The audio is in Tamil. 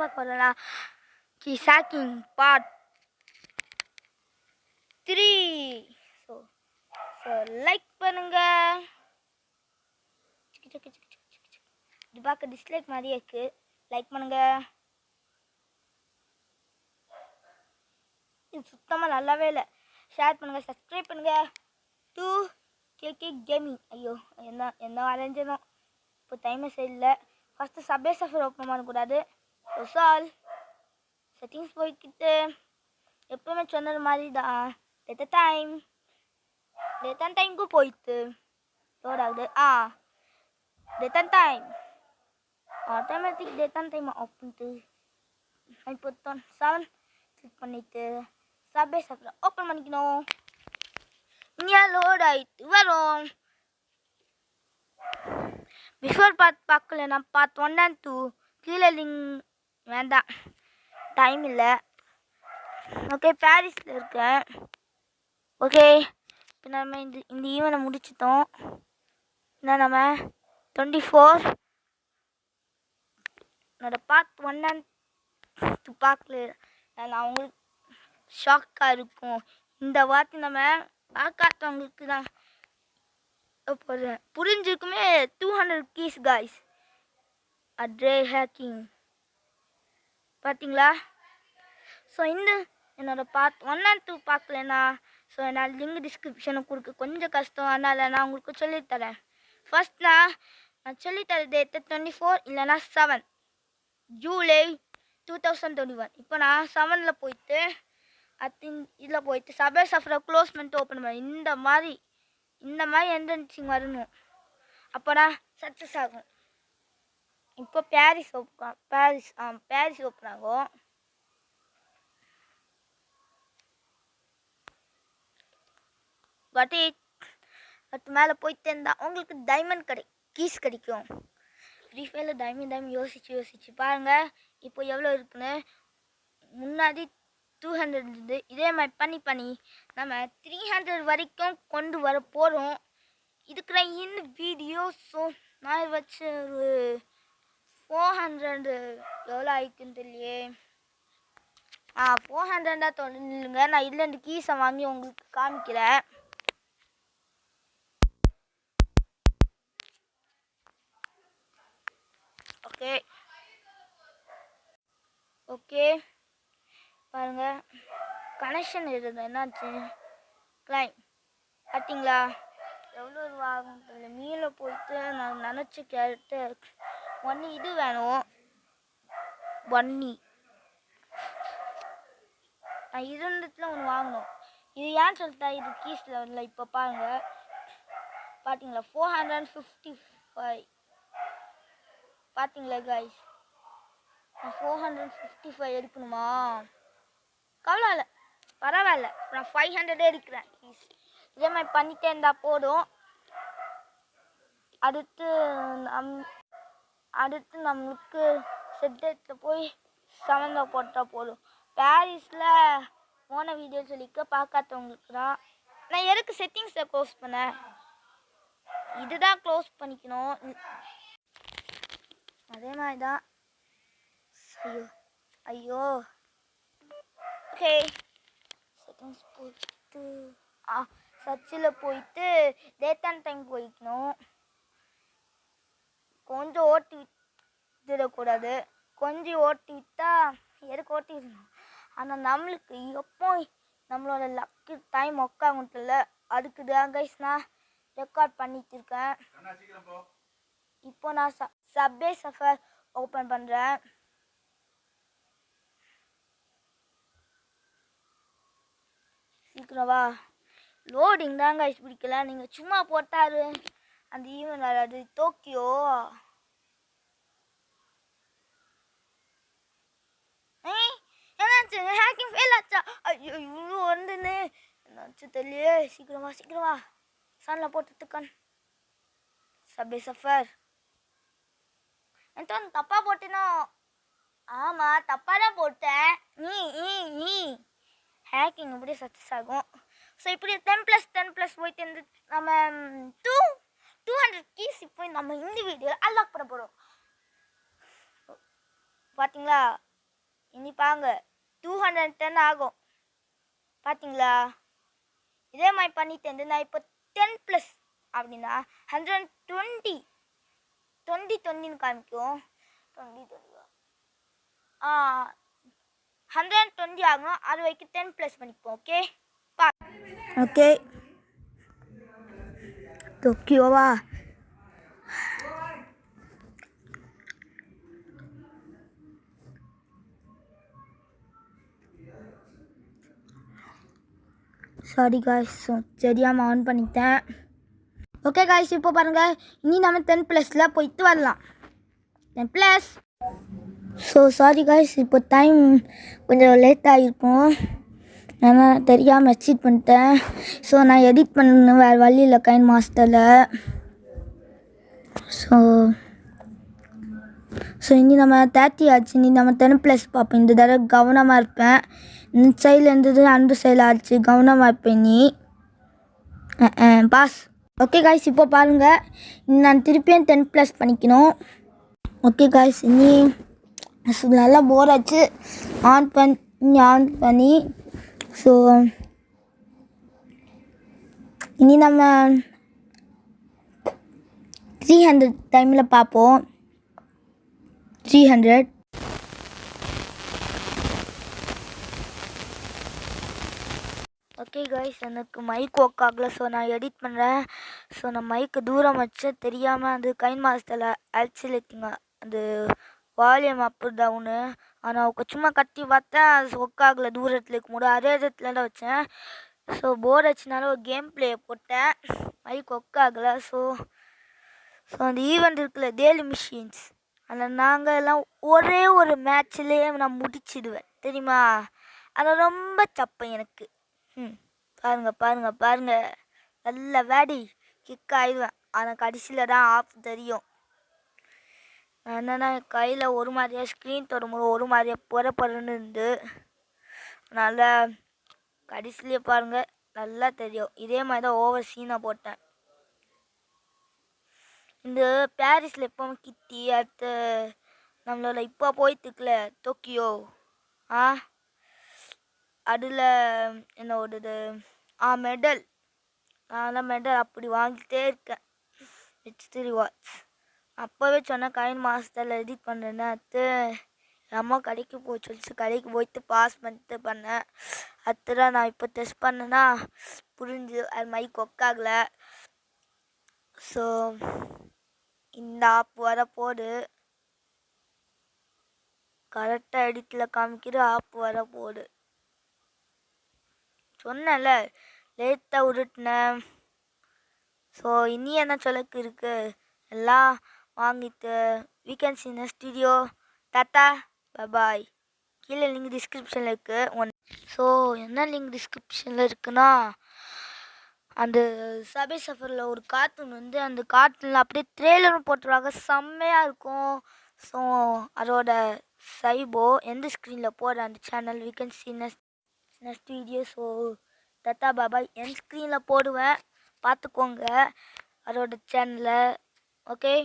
பார்க்க போகிறோம்னா keys hacking part 3. So like பண்ணுங்க. இது பார்க்க டிஸ்லைக் மாதிரியே இருக்கு. லைக் பண்ணுங்க. இது சுத்தமாக நல்லாவே இல்லை. ஷேர் பண்ணுங்க, சப்ஸ்கிரைப் பண்ணுங்க. 2KK gaming. ஐயோ என்ன வரைஞ்சனும் இப்போ டைமே சரியில்லை. ஃபஸ்ட்டு சப்வே சஃபர் ஓப்பன் பண்ணக்கூடாது. சால் செட்டிங்ஸ் போய்கிட்டு எப்பவுமே சொன்னது மாதிரி தான் டேட்டா டைமுக்கு போயிட்டு லோட் ஆகுது. Data time automatic data time off பண்ணிட்டு இப்போ 7 கிளிக் பண்ணிவிட்டு சப்வே சஃபர் ஓப்பன் பண்ணிக்கணும். இங்கே லோட் ஆகிட்டு வரும். பிஃபோர் பார்ட் பார்க்கலன்னா பார்ட் 1 and 2 கீழே லிங்க் வேண்டாம், டைம் இல்லை. ஓகே, பாரிஸில் இருக்கேன். ஓகே, இப்போ நம்ம இந்த ஈவெண்ட்டை முடிச்சிட்டோம். என்ன நம்ம 24 என்னோட பார்ட் 1 and 2 பார்க்கல. நான் அவங்களுக்கு ஷாக்காக இருக்கும். இந்த வார்த்தை நம்ம பார்க்காதவங்களுக்கு தான் போடுறேன். புரிஞ்சுக்குமே 200 கீஸ் காய்ஸ். அட்ரே ஹேக்கிங் பார்த்தீங்களா? ஸோ இந்த என்னோட பார்ட் 1 and 2 பார்க்கலன்னா ஸோ என்னால் லிங்க் டிஸ்கிரிப்ஷனுக்கு கொடுக்க கொஞ்சம் கஷ்டம். அதனால் நான் உங்களுக்கு சொல்லித்தரேன். ஃபஸ்ட் நான் சொல்லித்தர டேட்டு 24 இல்லைனா 7 ஜூலை 2021. இப்போ நான் 7ல் போயிட்டு இதில் போயிட்டு சப்வே சஃபரை க்ளோஸ் பண்ணிட்டு ஓப்பன் பண்ணேன். இந்த மாதிரி என்ட்ரன்சிங் வரணும். அப்போ நான் சக்ஸஸ் ஆகும். இப்போ பாரிஸ் ஓப்பன் ஆகும். பட் மேலே போயிட்டு இருந்தால் உங்களுக்கு டைமண்ட் கீஸ் கிடைக்கும். ஃப்ரீ ஃபயரில் டைமண்ட் யோசிச்சு பாருங்கள் இப்போ எவ்வளோ இருக்குன்னு. முன்னாடி 200 இருந்தது. இதே மாதிரி பண்ணி நம்ம 300 வரைக்கும் கொண்டு வர போகிறோம். இதுக்குற இந்த வீடியோ ஸோ நான் வச்சு ஒரு 400 எவ்வளோ ஆயிடுக்குன்னு தெரியலையே. 400 தொடர்ந்துங்க. நான் இதில் இந்த கீஸை வாங்கி உங்களுக்கு காமிக்கிறேன். ஓகே பாருங்க, கனெக்ஷன் இருந்தது. என்னாச்சு கிளைம் பார்த்தீங்களா? எவ்வளோ ரூபாகும் தெரியல. மீள போயிட்டு நான் நினச்சி கேரக்டர் ஒன்று இது வேணும். பன்னி நான் இருந்ததுல ஒன்று வாங்கணும். இது ஏன்னு சொல்லிட்டா இது கீஸில் வரல. இப்போ பாருங்கள் பார்த்தீங்களா 455 பார்த்தீங்களா கைஸ்? 455 எடுக்கணுமா? கவலை இல்லை, பரவாயில்ல. நான் 500 எடுக்கிறேன். இதே மாதிரி பண்ணிட்டே இருந்தால் போதும். அடுத்து நம்மளுக்கு செட்டத்தில் போய் 7ல் போட்டால் போதும். பாரிஸில் போன வீடியோ சொல்லிக்க பார்க்காதவங்களுக்கு தான். நான் எதுக்கு செட்டிங்ஸை க்ளோஸ் பண்ணேன்? இதுதான் க்ளோஸ் பண்ணிக்கணும். அதே மாதிரி தான். ஐயோ ஓகே, செட்டிங்ஸ் போயிட்டு சர்ச்சில் போயிட்டு டேட்டா டைம் போய்க்கணும். கொஞ்சம் ஓட்டி விட்டுடக்கூடாது. கொஞ்சம் ஓட்டி விட்டா எதுக்கு ஓட்டி விடணும்? ஆனால் நம்மளுக்கு எப்போ நம்மளோட லக்கு டைம் உட்காந்துல அதுக்கு தான் கைஸ் நான் ரெக்கார்ட் பண்ணிட்டு இருக்கேன். இப்போ நான் சப்வே சஃபர் ஓப்பன் பண்ணுறேன். சீக்கிரவா லோடிங் தாங்க பிடிக்கல. நீங்கள் சும்மா போட்டாரு அந்த ஈவெண்ட் வராது. டோக்கியோ என்னாச்சு? ஹேக்கிங் ஃபெயில் ஆச்சா? ஐயோ இவ்வளோ வந்துன்னு என்னாச்சு தெரியலையே. சீக்கிரமா சன்னில் போட்டுட்டுக்கன் சப்வே சஃபர். என்கிட்ட தப்பாக போட்டேனோ? ஆமாம், தப்பாக தான் போட்டேன். நீ ஹேக்கிங் இப்படியே சக்ஸஸ் ஆகும். ஸோ இப்படி 10+10+ போயிட்டு இருந்து நம்ம 200 கீஸ் இப்போ நம்ம இந்த வீடியோவில் அன்லாக் பண்ண போகிறோம். பார்த்தீங்களா? இனி பாருங்க 210 ஆகும். பார்த்தீங்களா? இதே மாதிரி பண்ணிட்டு நான் இப்போ 10 ப்ளஸ் அப்படின்னா 120 20 காமிக்கும். 120 ஆகணும். அது வரைக்கும் 10 ப்ளஸ் பண்ணிப்போம். ஓகே ஓகே ஓகேவா? சாரி காய்ஸ், தெரியாமல் ஆன் பண்ணிட்டேன். ஓகே காய்ஸ், இப்போ பாருங்கள், இனி நம்ம 10 ப்ளஸில் போயிட்டு வரலாம். 10 ப்ளஸ். ஸோ சாரி காய்ஸ், இப்போ டைம் கொஞ்சம் லேட்டாக இருக்கும். நான் தெரியாமல் எக்ஸிட் பண்ணிட்டேன். ஸோ நான் எடிட் பண்ணணும், வேறு வழி இல்லை கைன் மாஸ்டரில். ஸோ இனி நம்ம 30 ஆச்சு. இனி நம்ம 10 ப்ளஸ் பார்ப்போம். இந்த தடவை கவனமாக இருப்பேன். இந்த சைடில் இருந்தது அந்த சைடில் ஆச்சு. கவனமாக இருப்பேன் நீ பாஸ். ஓகே காய்ஸ், இப்போ பாருங்கள், நான் திருப்பியும் 10 ப்ளஸ் பண்ணிக்கணும். ஓகே காய்ஸ், இனி நல்லா போர் ஆச்சு. ஆன் பண்ணி ஸோ இனி நம்ம 300 டைமில் பார்ப்போம். 300. ஓகே காய்ஸ், எனக்கு மைக் ஒர்க் ஆகலை. ஸோ நான் எடிட் பண்ணுறேன். ஸோ நான் மைக்கு தூரம் வச்சு தெரியாமல் அது கைன் மாஸ்டரில் ஆக்சிலேட்டிங்க அது வால்யூம் அப்பு டவுனு. ஆனால் சும்மா கத்தி பார்த்தேன், அது ஒர்க் ஆகலை. தூரத்தில் இருக்கும்போது அதே இடத்துல தான் வச்சேன். ஸோ போர் ஆச்சுனால ஒரு கேம் பிளேயை போட்டேன். மைக் ஒர்க் ஆகலை. ஸோ அந்த ஈவெண்ட் இருக்குல்ல, டெய்லி மிஷின்ஸ், அதில் நாங்கள் எல்லாம் ஒரே ஒரு மேட்ச்லேயே நான் முடிச்சிடுவேன் தெரியுமா? அது ரொம்ப தப்பேன் எனக்கு. பாருங்க நல்ல வேடி கிக் ஆயிடுவேன். ஆனால் கடைசியில் தான் ஆஃப் தெரியும். என்னென்னா கையில் ஒரு மாதிரியாக ஸ்க்ரீன் தொடும்போது ஒரு மாதிரியாக புறப்படன்னு இருந்து நல்லா கடைசிலேயே பாருங்கள் நல்லா தெரியும். இதே மாதிரி தான் ஓவர் சீனாக போட்டேன். இந்த பாரிஸில் எப்போவும் கிட்டி அடுத்து நம்மளோட இப்போ போயிட்டுருக்குல டோக்கியோ அதில் என்ன ஓடுது மெடல். நான் மெடல் அப்படி வாங்கிட்டே இருக்கேன். It's rewards. அப்போவே சொன்னேன் கைன் மாஸ்டரில் எடிட் பண்ணுறேன்னு. அடுத்து அம்மா கடைக்கு போய் சொல்லிச்சு, கடைக்கு போயிட்டு பாஸ் பண்ணிட்டு பண்ணேன். அடுத்ததான் நான் இப்போ டெஸ்ட் பண்ணேன்னா புரிஞ்சு அது மைக் ஒர்க் ஆகலை. ஸோ இந்த ஆப் வர போடு கரெக்டாக எடிட்டில் காமிக்கிற ஆப் வர போடு. சொன்னேன்ல லேட்டாக உருட்டினேன். ஸோ இனி என்ன சொல்லக்கு இருக்குது, எல்லாம் வாங்கிட்டு வீக்கெண்ட் சீன ஸ்டுடியோ டாட்டா பாய். கீழே லிங்க் டிஸ்கிரிப்ஷனில் இருக்குது. ஸோ என்ன லிங்க் டிஸ்கிரிப்ஷனில் இருக்குன்னா, அந்த சபை சஃபரில் ஒரு கார்ட்டூன் வந்து அந்த கார்ட்டூனில் அப்படியே ட்ரெய்லரும் போட்டுருவாங்க, செம்மையாக இருக்கும். ஸோ அதோட சைபோ எந்த ஸ்க்ரீனில் போடுற அந்த சேனல் வீக்கெண்ட் சீன ஸ்டுடியோ. ஸோ டாட்டா பாய் என் ஸ்க்ரீனில் போடுவேன், பார்த்துக்கோங்க அதோட சேனலை. ஓகே.